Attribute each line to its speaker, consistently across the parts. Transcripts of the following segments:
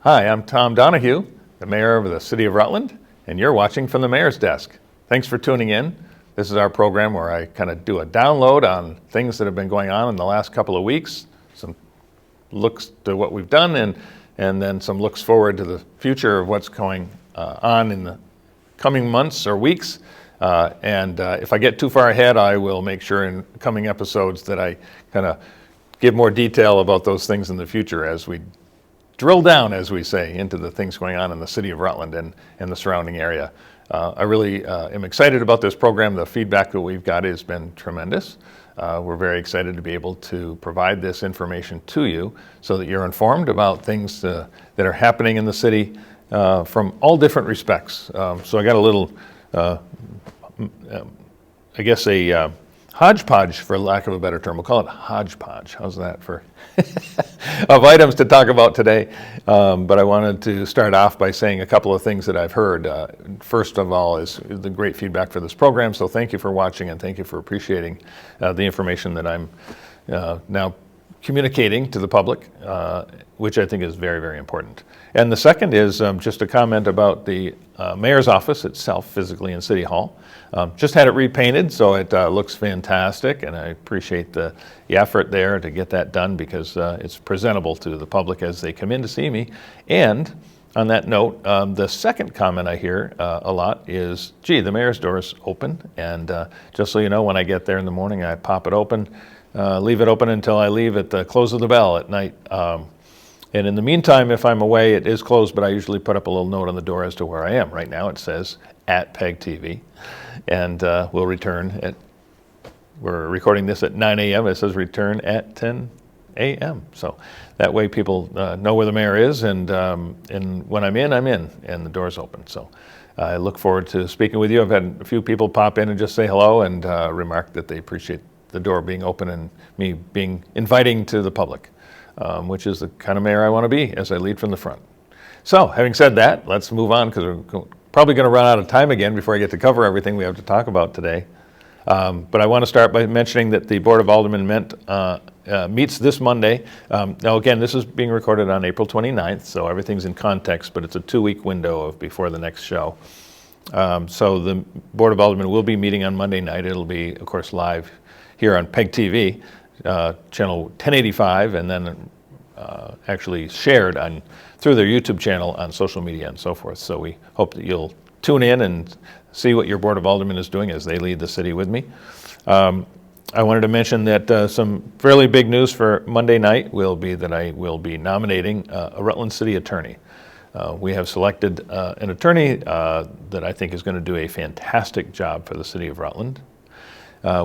Speaker 1: Hi, I'm Tom Donahue, the mayor of the city of Rutland, and you're watching from the mayor's desk. Thanks for tuning in. This is our program where I kind of do a download on things that have been going on in the last couple of weeks, some looks to what we've done, and then some looks forward to the future of what's going on in the coming months or weeks. If I get too far ahead, I will make sure in coming episodes that I kind of give more detail about those things in the future as we drill down, as we say, into the things going on in the city of Rutland and the surrounding area. I really am excited about this program. The feedback that we've got has been tremendous. We're very excited to be able to provide this information to you so that you're informed about things that are happening in the city from all different respects. So I got a little, I guess a hodgepodge, for lack of a better term. We'll call it hodgepodge. How's that for of items to talk about today? But I wanted to start off by saying a couple of things that I've heard. First of all is the great feedback for this program. So thank you for watching and thank you for appreciating the information that I'm now communicating to the public, which I think is very, very important. And the second is just a comment about the mayor's office itself, physically in City Hall. Just had it repainted, so it looks fantastic, and I appreciate the effort there to get that done because it's presentable to the public as they come in to see me. And on that note, the second comment I hear a lot is, gee, the mayor's door is open, and just so you know, when I get there in the morning, I pop it open, leave it open until I leave at the close of the bell at night. And in the meantime, if I'm away, it is closed, but I usually put up a little note on the door as to where I am. Right now it says at PEG TV, and we'll return we're recording this at 9 a.m. It says return at 10 a.m. So that way people know where the mayor is, and when I'm in, and the door's open. So I look forward to speaking with you. I've had a few people pop in and just say hello and remark that they appreciate the door being open and me being inviting to the public. Which is the kind of mayor I want to be as I lead from the front. So, having said that, let's move on because we're probably going to run out of time again before I get to cover everything we have to talk about today. But I want to start by mentioning that the Board of Aldermen meets this Monday. Now, again, this is being recorded on April 29th, so everything's in context, but it's a 2-week window of before the next show. So the Board of Aldermen will be meeting on Monday night. It'll be, of course, live here on PEG TV. Channel 1085, and then actually shared through their YouTube channel on social media and so forth. So we hope that you'll tune in and see what your Board of Aldermen is doing as they lead the city with me. I wanted to mention that some fairly big news for Monday night will be that I will be nominating a Rutland City attorney. We have selected an attorney that I think is going to do a fantastic job for the city of Rutland.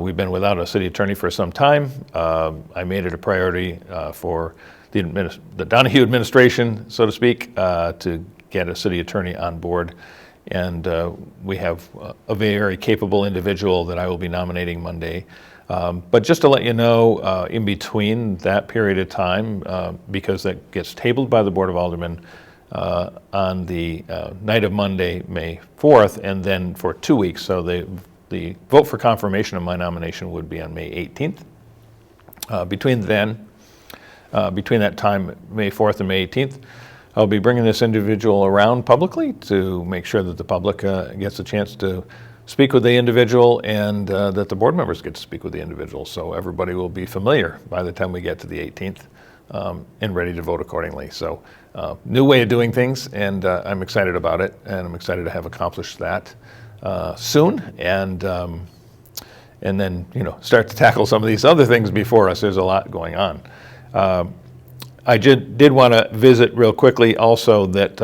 Speaker 1: We've been without a city attorney for some time. I made it a priority for the Donahue administration, so to speak, to get a city attorney on board. And we have a very capable individual that I will be nominating Monday. But just to let you know, in between that period of time, because that gets tabled by the Board of Aldermen on the night of Monday, May 4th, and then for 2 weeks, so the vote for confirmation of my nomination would be on May 18th. Between that time, May 4th and May 18th, I'll be bringing this individual around publicly to make sure that the public gets a chance to speak with the individual and that the board members get to speak with the individual. So everybody will be familiar by the time we get to the 18th and ready to vote accordingly. So new way of doing things, and I'm excited about it, and I'm excited to have accomplished that soon, and then start to tackle some of these other things before us. There's a lot going on. I did want to visit real quickly also that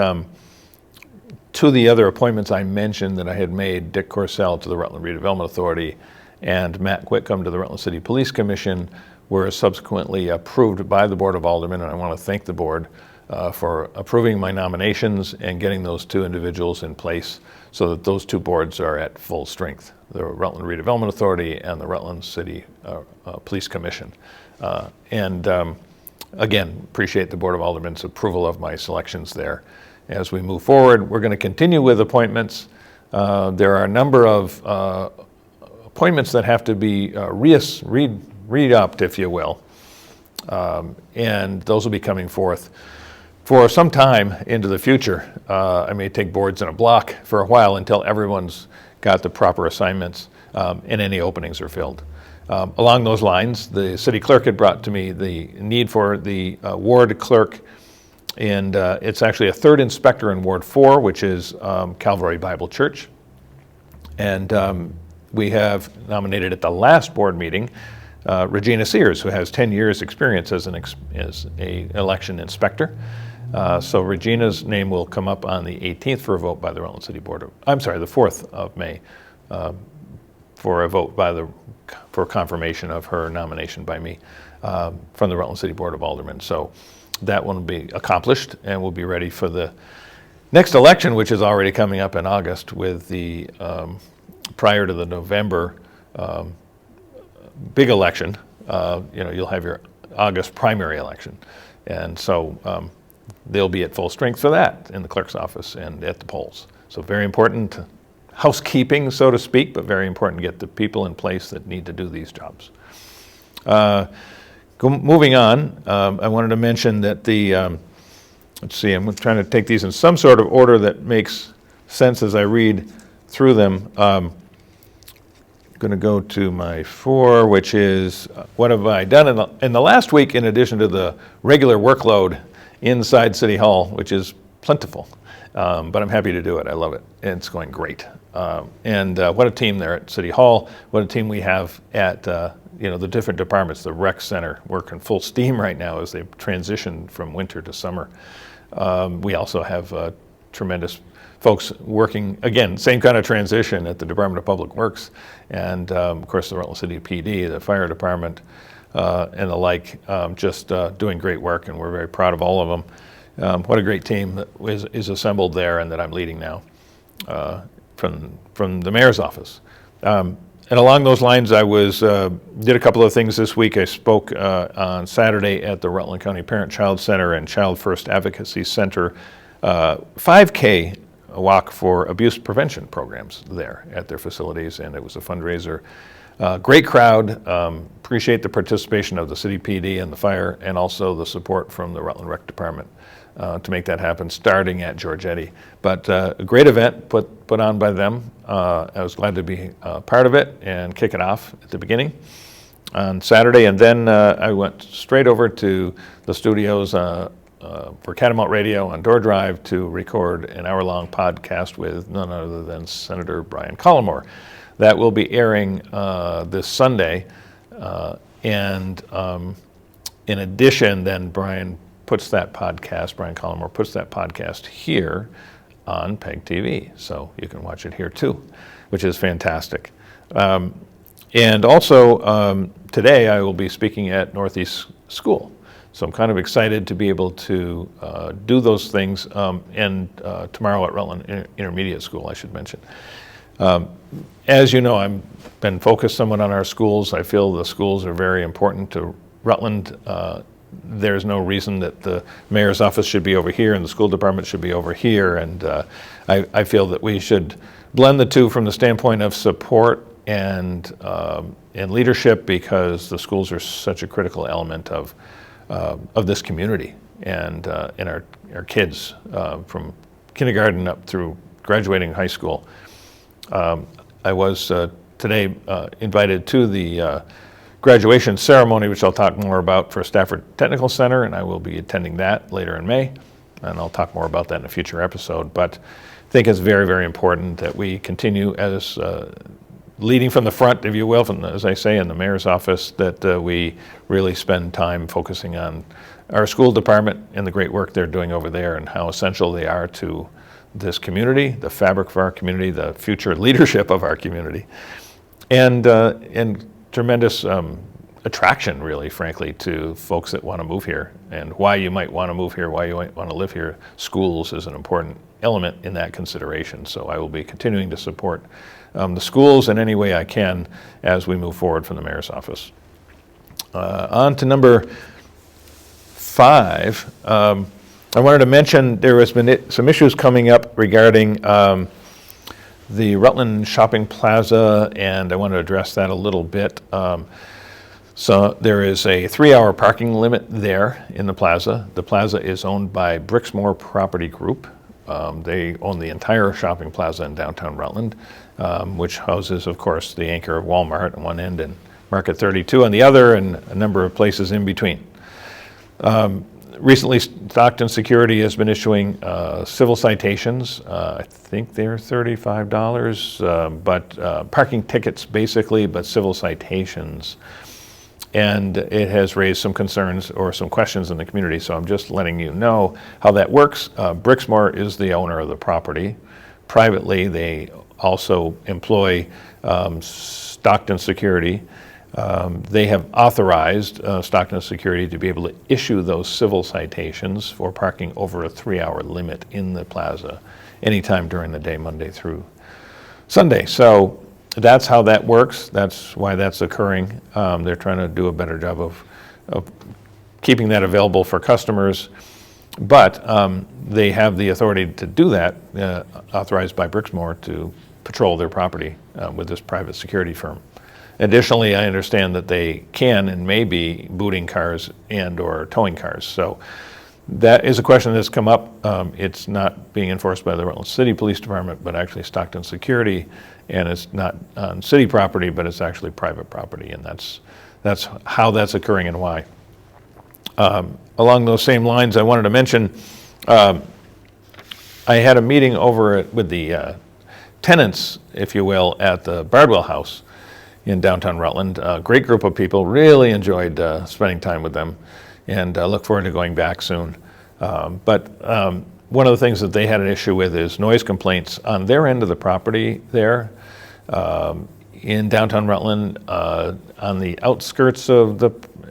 Speaker 1: two of the other appointments I mentioned that I had made, Dick Corsell to the Rutland Redevelopment Authority and Matt Whitcomb to the Rutland City Police Commission, were subsequently approved by the Board of Aldermen, and I want to thank the board for approving my nominations and getting those two individuals in place so that those two boards are at full strength, the Rutland Redevelopment Authority and the Rutland City Police Commission. Again, appreciate the Board of Aldermen's approval of my selections there. As we move forward, we're going to continue with appointments. There are a number of appointments that have to be re-upped, if you will, and those will be coming forth For some time into the future, I may take boards in a block for a while until everyone's got the proper assignments and any openings are filled. Along those lines, the city clerk had brought to me the need for the ward clerk, and it's actually a third inspector in Ward 4, which is Calvary Bible Church. And we have nominated at the last board meeting Regina Sears, who has 10 years experience as an election inspector. So Regina's name will come up on the 18th for a vote by the Rutland City Board the 4th of May for a vote for confirmation of her nomination by me from the Rutland City Board of Aldermen. So that one will be accomplished, and we'll be ready for the next election, which is already coming up in August with the prior to the November big election. You'll have your August primary election, and so they'll be at full strength for that in the clerk's office and at the polls. So very important housekeeping, so to speak, but very important to get the people in place that need to do these jobs. Moving on, I wanted to mention that let's see, I'm trying to take these in some sort of order that makes sense as I read through them. I'm going to go to my 4, which is what have I done in the last week in addition to the regular workload inside City Hall, which is plentiful, but I'm happy to do it. I love it. It's going great. And what a team there at City Hall. What a team we have at the different departments. The rec center working full steam right now as they transition from winter to summer. We also have tremendous folks working, again, same kind of transition at the Department of Public Works, and of course the Rutland City PD, the fire department, and the like, just doing great work, and we're very proud of all of them. What a great team that is assembled there and that I'm leading now from the mayor's office. And along those lines, I did a couple of things this week. I spoke on Saturday at the Rutland County Parent-Child Center and Child First Advocacy Center 5K walk for abuse prevention programs there at their facilities, and it was a fundraiser. Great crowd. Appreciate the participation of the city PD and the fire, and also the support from the Rutland Rec Department to make that happen, starting at Giorgetti. But a great event put on by them. I was glad to be part of it and kick it off at the beginning on Saturday, and then I went straight over to the studios for Catamount Radio on Door Drive to record an hour-long podcast with none other than Senator Brian Collmore. That will be airing this Sunday, and in addition, then Brian Collmore puts that podcast here on PEG TV, so you can watch it here too, which is fantastic. And also, today I will be speaking at Northeast School. So I'm kind of excited to be able to do those things, and tomorrow at Rutland Intermediate School, I should mention. As you know, I've been focused somewhat on our schools. I feel the schools are very important to Rutland. There's no reason that the mayor's office should be over here and the school department should be over here, and I feel that we should blend the two from the standpoint of support and leadership, because the schools are such a critical element of this community and our kids from kindergarten up through graduating high school. I was today invited to the graduation ceremony, which I'll talk more about, for Stafford Technical Center, and I will be attending that later in May, and I'll talk more about that in a future episode. But I think it's very, very important that we continue as leading from the front, if you will, as I say, in the mayor's office, that we really spend time focusing on our school department and the great work they're doing over there and how essential they are to this community, the fabric of our community, the future leadership of our community, and tremendous attraction, really, frankly, to folks that want to move here, and why you might want to move here, why you might want to live here. Schools is an important element in that consideration. So I will be continuing to support the schools in any way I can as we move forward from the mayor's office. On to number 5. I wanted to mention there has been some issues coming up regarding the Rutland Shopping Plaza, and I want to address that a little bit. So there is a 3-hour parking limit there in the plaza. The plaza is owned by Brixmore Property Group. They own the entire shopping plaza in downtown Rutland, which houses, of course, the anchor of Walmart on one end and Market 32 on the other, and a number of places in between. Recently, Stockton Security has been issuing civil citations. I think they're $35, but parking tickets basically, but civil citations. And it has raised some concerns or some questions in the community, so I'm just letting you know how that works. Brixmore is the owner of the property. Privately, they also employ Stockton Security. They have authorized Stockton Security to be able to issue those civil citations for parking over a 3-hour limit in the plaza anytime during the day, Monday through Sunday. So that's how that works. That's why that's occurring. They're trying to do a better job of keeping that available for customers. But they have the authority to do that, authorized by Brixmore to patrol their property with this private security firm. Additionally, I understand that they can and may be booting cars and or towing cars. So that is a question that's come up. It's not being enforced by the Rutland City Police Department, but actually Stockton Security, and it's not on city property, but it's actually private property, and that's how that's occurring and why. Along those same lines, I wanted to mention, I had a meeting over with the tenants, if you will, at the Bardwell House in downtown Rutland. A great group of people, really enjoyed spending time with them, and look forward to going back soon. But one of the things that they had an issue with is noise complaints on their end of the property there in downtown Rutland, on the outskirts of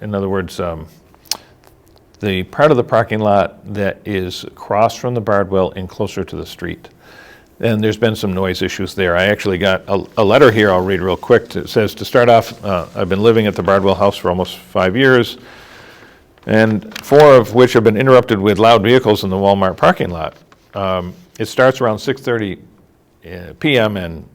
Speaker 1: in other words, the part of the parking lot that is across from the Bardwell and closer to the street. And there's been some noise issues there. I actually got a letter here I'll read real quick. It says, to start off, I've been living at the Bardwell House for almost 5 years, and 4 of which have been interrupted with loud vehicles in the Walmart parking lot. It starts around 6:30 p.m. and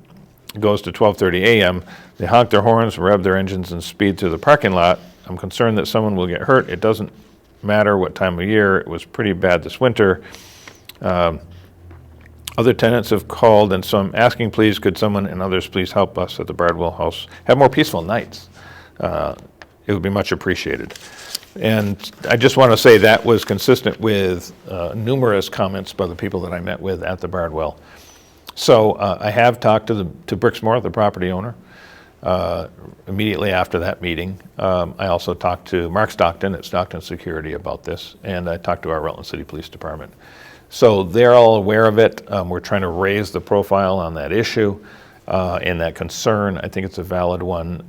Speaker 1: goes to 12:30 a.m. They honk their horns, rev their engines, and speed through the parking lot. I'm concerned that someone will get hurt. It doesn't matter what time of year. It was pretty bad this winter. Other tenants have called, and so I'm asking, please, could someone and others please help us at the Bardwell House have more peaceful nights? It would be much appreciated. And I just want to say that was consistent with numerous comments by the people that I met with at the Bardwell. So I have talked to Brixmore, the property owner, immediately after that meeting. I also talked to Mark Stockton at Stockton Security about this, and I talked to our Rutland City Police Department. So they're all aware of it. We're trying to raise the profile on that issue and that concern. I think it's a valid one.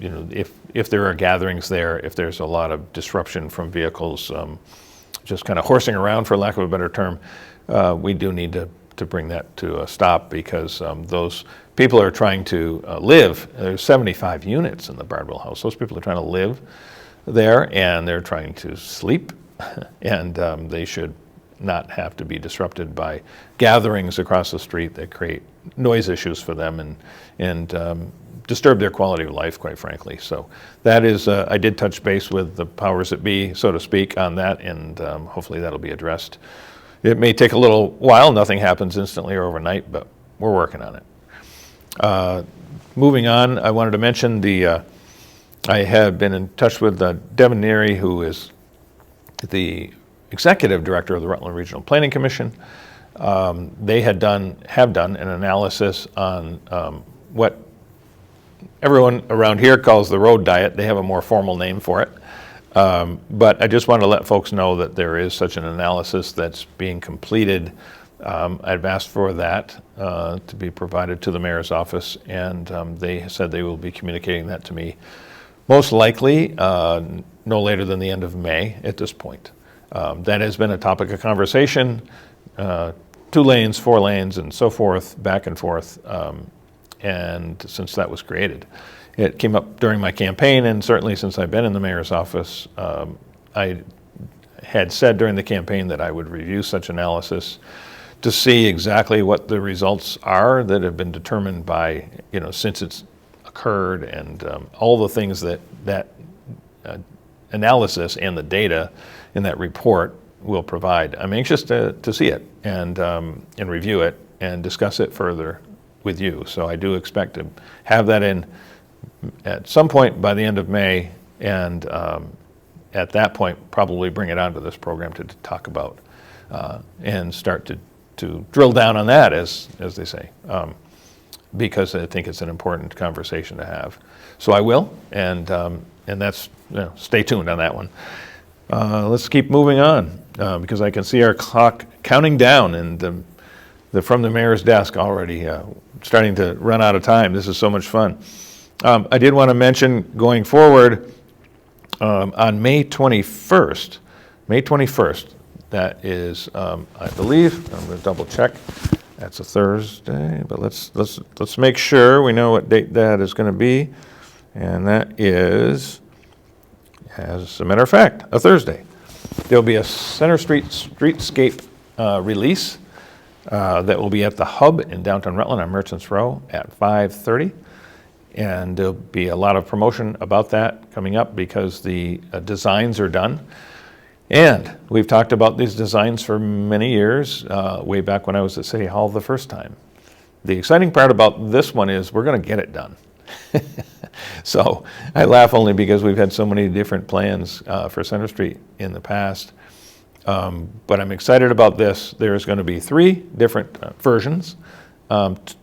Speaker 1: You know, if there are gatherings there, if there's a lot of disruption from vehicles, just kind of horsing around, for lack of a better term, we do need to bring that to a stop, because those people are trying to live. There's 75 units in the Bardwell House. Those people are trying to live there, and they're trying to sleep, and they should not have to be disrupted by gatherings across the street that create noise issues for them and disturb their quality of life, quite frankly. So that is, I did touch base with the powers that be, so to speak, on that, and hopefully that'll be addressed. It may take a little while. Nothing happens instantly or overnight, but we're working on it. Moving on, I wanted to mention I have been in touch with Devin Neary, who is the executive director of the Rutland Regional Planning Commission. They have done an analysis on what everyone around here calls the road diet. They have a more formal name for it. But I just want to let folks know that there is such an analysis that's being completed. I've asked for that to be provided to the mayor's office, and they said they will be communicating that to me most likely no later than the end of May at this point. That has been a topic of conversation, 2 lanes, 4 lanes, and so forth, back and forth, and since that was created. It came up during my campaign, and certainly since I've been in the mayor's office, I had said during the campaign that I would review such analysis to see exactly what the results are that have been determined by, since it's occurred and all the things that analysis and the data in that report will provide. I'm anxious to see it and review it and discuss it further with you. So I do expect to have that in at some point by the end of May, and at that point probably bring it onto this program to talk about and start to drill down on that, as they say, because I think it's an important conversation to have. So I will, and that's, stay tuned on that one. Let's keep moving on because I can see our clock counting down, and from the mayor's desk already starting to run out of time. This is so much fun. I did want to mention going forward on May 21st, that is, I believe, I'm going to double check, that's a Thursday, but let's make sure we know what date that is going to be, and that is, as a matter of fact, a Thursday. There'll be a Center Street Streetscape release that will be at the Hub in downtown Rutland on Merchants Row at 5:30. And there'll be a lot of promotion about that coming up because the designs are done. And we've talked about these designs for many years, way back when I was at City Hall the first time. The exciting part about this one is we're going to get it done. So I laugh only because we've had so many different plans for Center Street in the past. But I'm excited about this. There's going to be 3 different versions.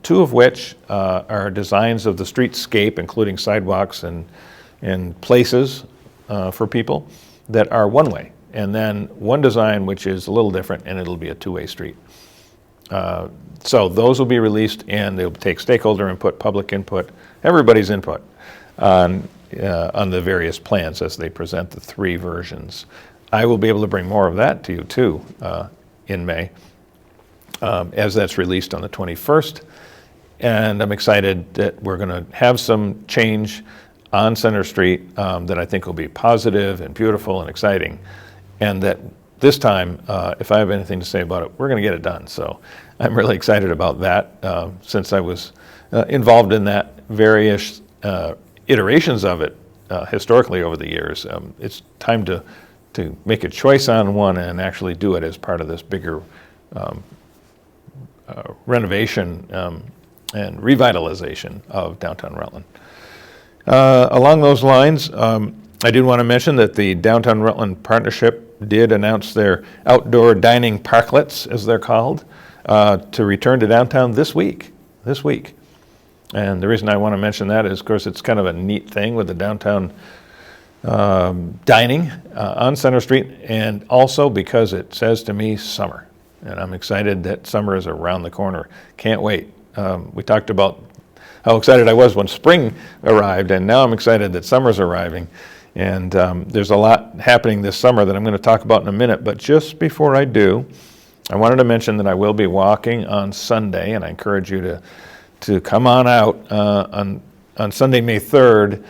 Speaker 1: 2 of which are designs of the streetscape, including sidewalks and places for people that are one-way. And then one design which is a little different, and it'll be a 2-way street. So those will be released, and they'll take stakeholder input, public input, everybody's input on the various plans as they present the 3 versions. I will be able to bring more of that to you too in May. As that's released on the 21st. And I'm excited that we're going to have some change on Center Street that I think will be positive and beautiful and exciting. And that this time, if I have anything to say about it, we're going to get it done. So I'm really excited about that since I was involved in that various iterations of it historically over the years. It's time to make a choice on one and actually do it as part of this bigger renovation and revitalization of downtown Rutland. Along those lines, I did want to mention that the Downtown Rutland Partnership did announce their outdoor dining parklets, as they're called, to return to downtown this week. And the reason I want to mention that is, of course, it's kind of a neat thing with the downtown dining on Center Street, and also because it says to me summer. And I'm excited that summer is around the corner. Can't wait. We talked about how excited I was when spring arrived, and now I'm excited that summer's arriving. And there's a lot happening this summer that I'm going to talk about in a minute. But just before I do, I wanted to mention that I will be walking on Sunday, and I encourage you to come on out on Sunday, May 3rd.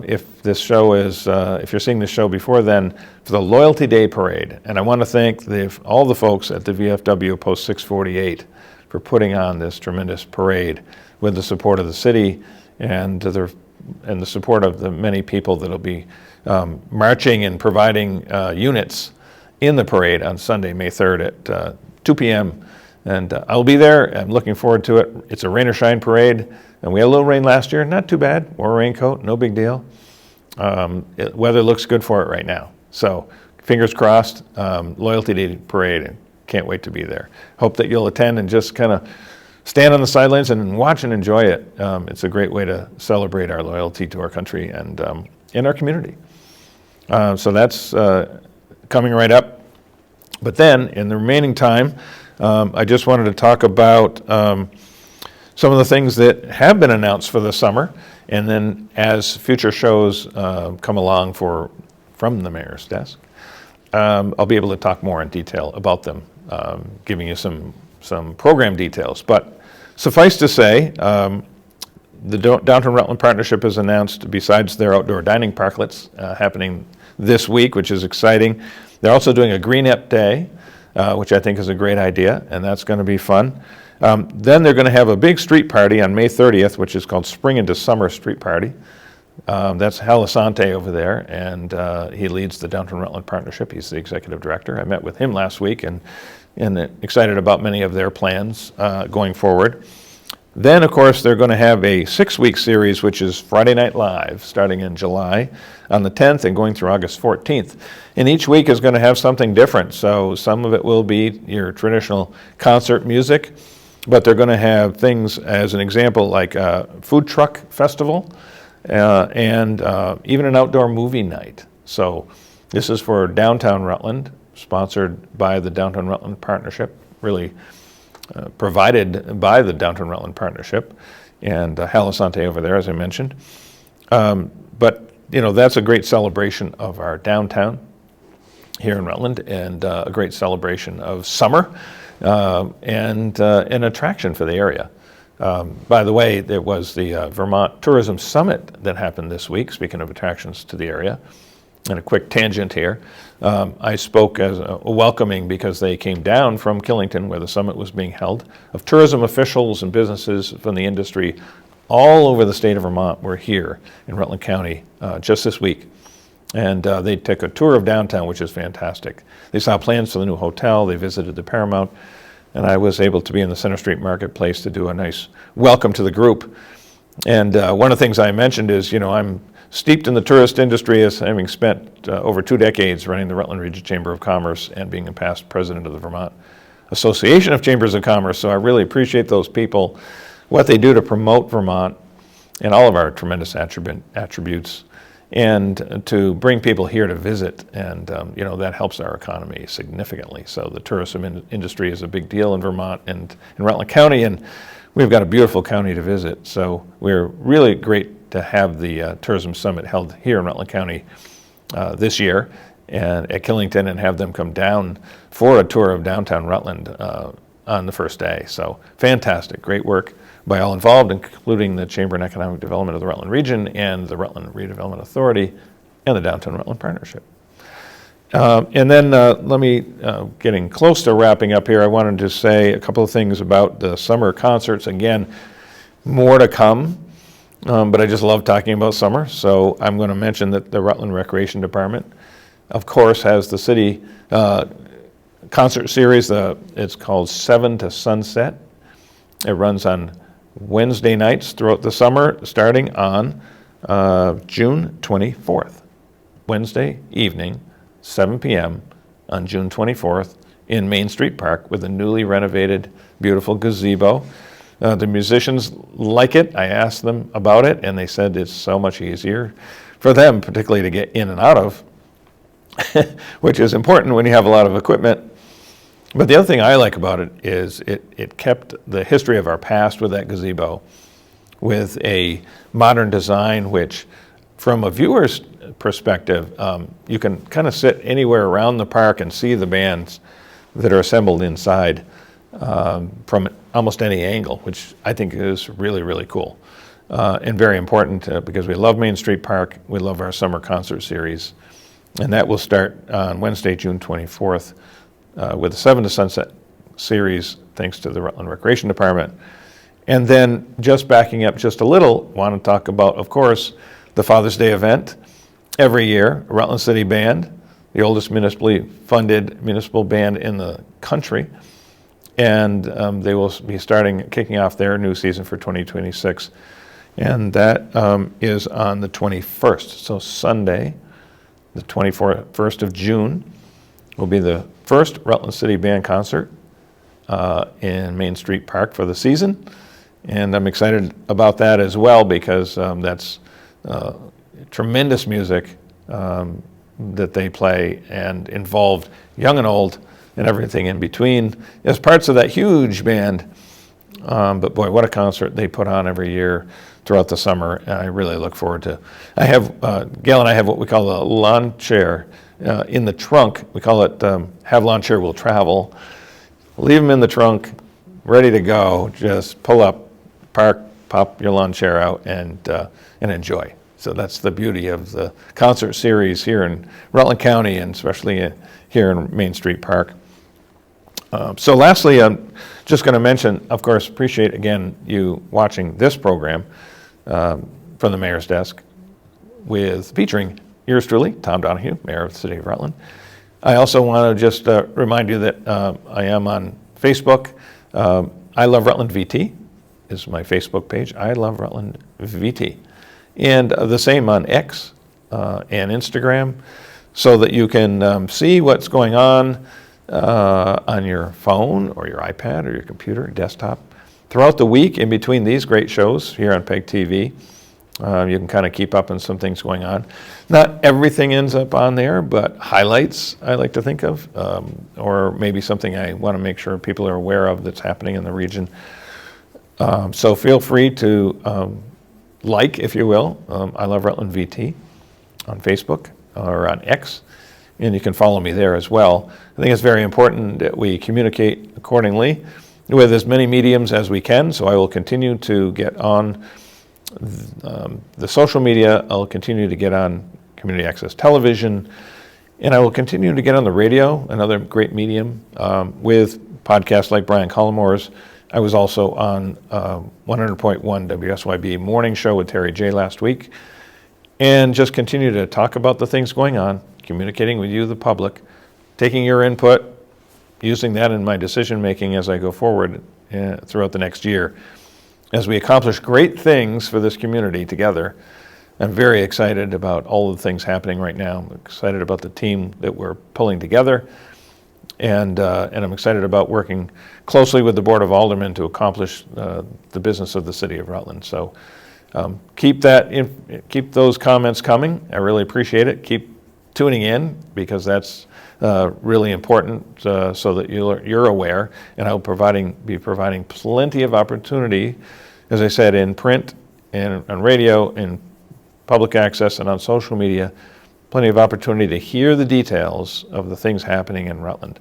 Speaker 1: If this show is, if you're seeing this show before then, for the Loyalty Day Parade. And I want to thank all the folks at the VFW Post 648 for putting on this tremendous parade with the support of the city and the support of the many people that will be marching and providing units in the parade on Sunday, May 3rd at 2 p.m. And I'll be there. I'm looking forward to it. It's a rain or shine parade. And we had a little rain last year, not too bad. Wore a raincoat, no big deal. Weather looks good for it right now. So fingers crossed, Loyalty Day Parade, and can't wait to be there. Hope that you'll attend and just kind of stand on the sidelines and watch and enjoy it. It's a great way to celebrate our loyalty to our country and in our community. So that's coming right up. But then, in the remaining time, I just wanted to talk about some of the things that have been announced for the summer, and then as future shows come along from the mayor's desk, I'll be able to talk more in detail about them, giving you some program details. But suffice to say, the Downtown Rutland Partnership has announced, besides their outdoor dining parklets happening this week, which is exciting, they're also doing a Green Up Day which I think is a great idea, and that's going to be fun. Then they're going to have a big street party on May 30th, which is called Spring into Summer Street Party. That's Halasante over there, and he leads the Downtown Rutland Partnership. He's the executive director. I met with him last week and excited about many of their plans going forward. Then, of course, they're going to have a 6-week series, which is Friday Night Live, starting in July on the 10th and going through August 14th. And each week is going to have something different. So some of it will be your traditional concert music, but they're going to have things, as an example, like a food truck festival and even an outdoor movie night. So this is for downtown Rutland, sponsored by the Downtown Rutland Partnership, really provided by the Downtown Rutland Partnership and Halasante over there, as I mentioned. But, that's a great celebration of our downtown here in Rutland, and a great celebration of summer and an attraction for the area. By the way, there was the Vermont Tourism Summit that happened this week, speaking of attractions to the area. And a quick tangent here, I spoke as a welcoming, because they came down from Killington, where the summit was being held, of tourism officials and businesses from the industry all over the state of Vermont were here in Rutland County just this week. And they took a tour of downtown, which is fantastic. They saw plans for the new hotel, they visited the Paramount, and I was able to be in the Center Street Marketplace to do a nice welcome to the group. And one of the things I mentioned is, I'm steeped in the tourist industry, as having spent over 2 decades running the Rutland Region Chamber of Commerce and being a past president of the Vermont Association of Chambers of Commerce. So I really appreciate those people, what they do to promote Vermont and all of our tremendous attributes, and to bring people here to visit. And that helps our economy significantly. So the tourism industry is a big deal in Vermont and in Rutland County, and we've got a beautiful county to visit. So we're really great to have the Tourism Summit held here in Rutland County this year and at Killington, and have them come down for a tour of downtown Rutland on the first day. So fantastic, great work by all involved, including the Chamber and Economic Development of the Rutland Region and the Rutland Redevelopment Authority and the Downtown Rutland Partnership. And then let me, getting close to wrapping up here, I wanted to say a couple of things about the summer concerts. Again, more to come. But I just love talking about summer, so I'm going to mention that the Rutland Recreation Department, of course, has the city concert series. It's called 7 to Sunset. It runs on Wednesday nights throughout the summer, starting on June 24th. Wednesday evening, 7 p.m. on June 24th in Main Street Park with a newly renovated, beautiful gazebo. The musicians like it. I asked them about it, and they said it's so much easier for them, particularly to get in and out of, which is important when you have a lot of equipment. But the other thing I like about it is it kept the history of our past with that gazebo, with a modern design, which, from a viewer's perspective, you can kind of sit anywhere around the park and see the bands that are assembled inside from almost any angle, which I think is really, really cool and very important because we love Main Street Park. We love our summer concert series. And that will start on Wednesday, June 24th with the 7 to Sunset series, thanks to the Rutland Recreation Department. And then just backing up just a little, want to talk about, of course, the Father's Day event. Every year, Rutland City Band, the oldest municipally funded municipal band in the country, and they will be kicking off their new season for 2026. And that is on the 21st. So Sunday, the 21st of June, will be the first Rutland City Band concert in Main Street Park for the season. And I'm excited about that as well, because that's tremendous music that they play, and involved young and old and everything in between as parts of that huge band. But boy, what a concert they put on every year throughout the summer. I really look forward to. I have Gail and I have what we call a lawn chair in the trunk. We call it "Have Lawn Chair Will Travel." Leave them in the trunk, ready to go. Just pull up, park, pop your lawn chair out, and enjoy. So that's the beauty of the concert series here in Rutland County, and especially here in Main Street Park. So lastly, I'm just going to mention, of course, appreciate again you watching this program from the Mayor's Desk featuring yours truly, Tom Donahue, Mayor of the City of Rutland. I also want to just remind you that I am on Facebook. I Love Rutland VT is my Facebook page. I Love Rutland VT. And the same on X and Instagram, so that you can see what's going on your phone or your iPad or your computer, desktop. Throughout the week, in between these great shows here on PEG TV, you can kind of keep up on some things going on. Not everything ends up on there, but highlights I like to think of, or maybe something I want to make sure people are aware of that's happening in the region. So feel free to like, if you will, I Love Rutland VT on Facebook or on X, and you can follow me there as well. I think it's very important that we communicate accordingly with as many mediums as we can, so I will continue to get on the social media. I'll continue to get on community access television, and I will continue to get on the radio, another great medium, with podcasts like Brian Collimore's. I was also on 100.1 WSYB morning show with Terry J last week, and just continue to talk about the things going on, communicating with you, the public, taking your input, using that in my decision making as I go forward throughout the next year. As we accomplish great things for this community together, I'm very excited about all of the things happening right now. I'm excited about the team that we're pulling together, and I'm excited about working closely with the Board of Aldermen to accomplish the business of the City of Rutland. So keep those comments coming. I really appreciate it. Keep tuning in, because that's really important, so that you're aware, and I'll be providing plenty of opportunity, as I said, in print and on radio, in public access, and on social media, plenty of opportunity to hear the details of the things happening in Rutland.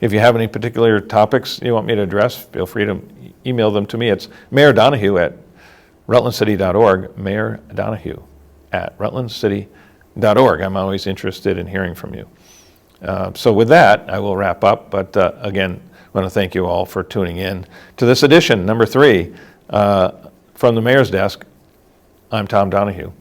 Speaker 1: If you have any particular topics you want me to address, feel free to email them to me. It's Mayor Donahue at rutlandcity.org, Mayor Donahue at rutlandcity.org. I'm always interested in hearing from you. So with that, I will wrap up, but again, I want to thank you all for tuning in to this edition, number 3, from the Mayor's Desk. I'm Tom Donahue.